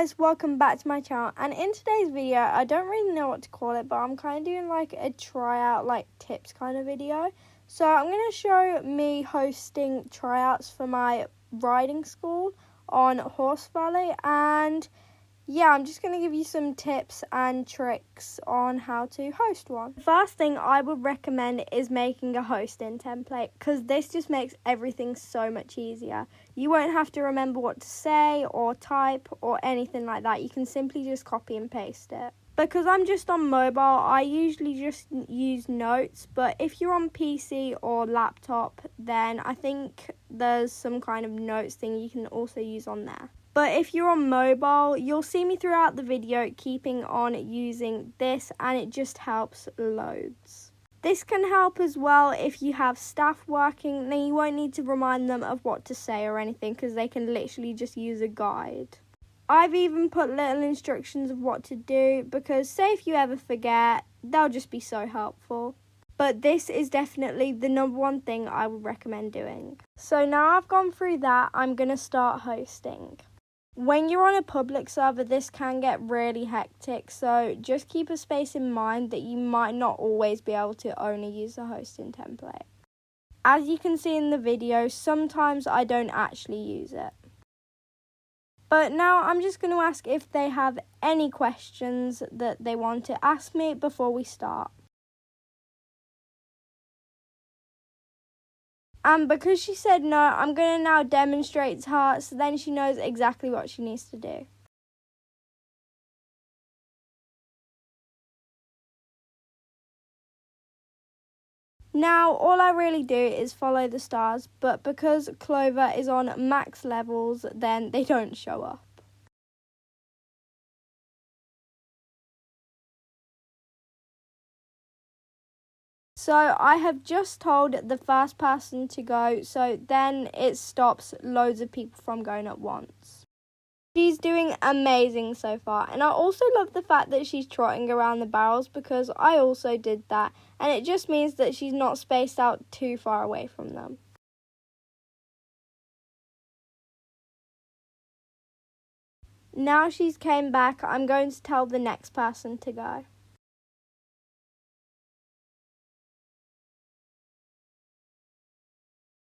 guys, welcome back to my channel, and in today's video I don't really know what to call it, but I'm kind of doing like a tryout like tips kind of video. So I'm going to show me hosting tryouts for my riding school on Horse Valley, and yeah, I'm just going to give you some tips and tricks on how to host one. The first thing I would recommend is making a hosting template, because this just makes everything so much easier. You won't have to remember what to say or type or anything like that. You can simply just copy and paste it. Because I'm just on mobile, I usually just use notes, but if you're on PC or laptop, then I think there's some kind of notes thing you can also use on there. But if you're on mobile, you'll see me throughout the video keeping on using this, and it just helps loads. This can help as well if you have staff working, then you won't need to remind them of what to say or anything, because they can literally just use a guide. I've even put little instructions of what to do, because say if you ever forget, they'll just be so helpful. But this is definitely the #1 thing I would recommend doing. So now I've gone through that, I'm going to start hosting. When you're on a public server, this can get really hectic, so just keep a space in mind that you might not always be able to only use the hosting template. As you can see in the video, sometimes I don't actually use it. But now I'm just going to ask if they have any questions that they want to ask me before we start. And because she said no, I'm going to now demonstrate to her so then she knows exactly what she needs to do. Now, all I really do is follow the stars, but because Clover is on max levels, then they don't show up. So I have just told the first person to go, so then it stops loads of people from going at once. She's doing amazing so far, and I also love the fact that she's trotting around the barrels, because I also did that, and it just means that she's not spaced out too far away from them. Now she's came back, I'm going to tell the next person to go.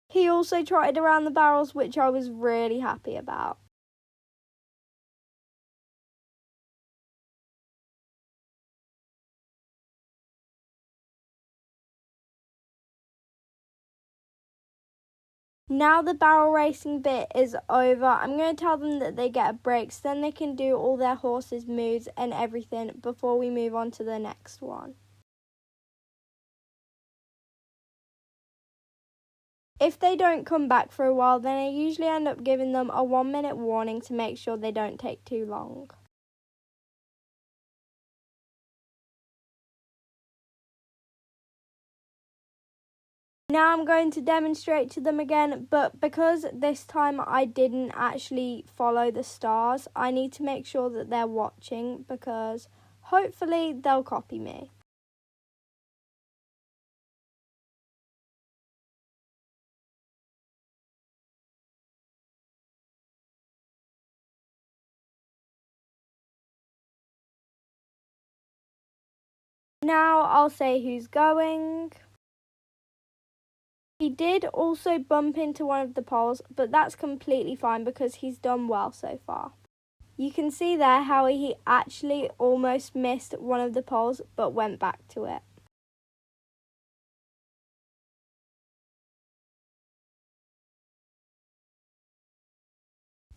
He also trotted around the barrels, which I was really happy about. Now the barrel racing bit is over, I'm going to tell them that they get a break so then they can do all their horses' moves and everything before we move on to the next one. If they don't come back for a while, then I usually end up giving them a 1-minute warning to make sure they don't take too long. Now I'm going to demonstrate to them again, but because this time I didn't actually follow the stars, I need to make sure that they're watching, because hopefully they'll copy me. Now I'll say who's going. He did also bump into one of the poles, but that's completely fine because he's done well so far. You can see there how he actually almost missed one of the poles but went back to it.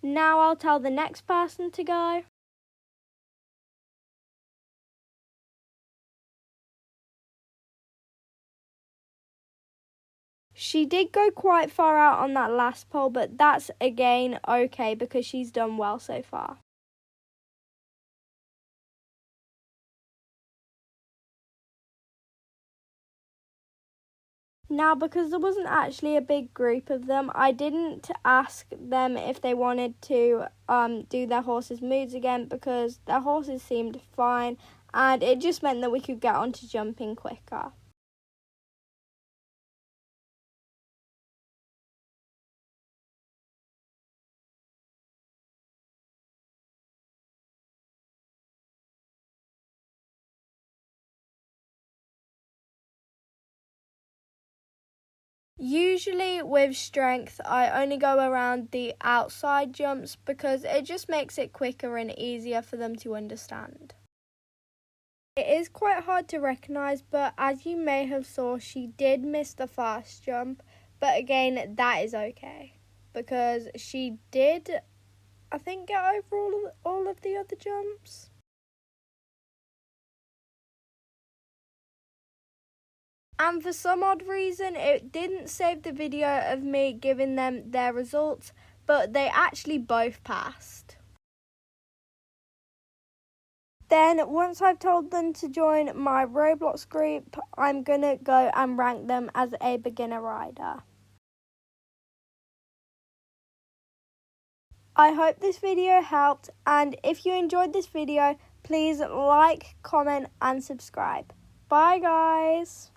Now I'll tell the next person to go. She did go quite far out on that last pole, but that's again okay because she's done well so far. Now, because there wasn't actually a big group of them, I didn't ask them if they wanted to do their horses' moves again, because their horses seemed fine and it just meant that we could get on to jumping quicker. Usually with strength, I only go around the outside jumps because it just makes it quicker and easier for them to understand. It is quite hard to recognise, but as you may have saw, she did miss the fast jump. But again, that is okay because she did, I think, get over all of the other jumps. And for some odd reason, it didn't save the video of me giving them their results, but they actually both passed. Then, once I've told them to join my Roblox group, I'm going to go and rank them as a beginner rider. I hope this video helped, and if you enjoyed this video, please like, comment and subscribe. Bye guys!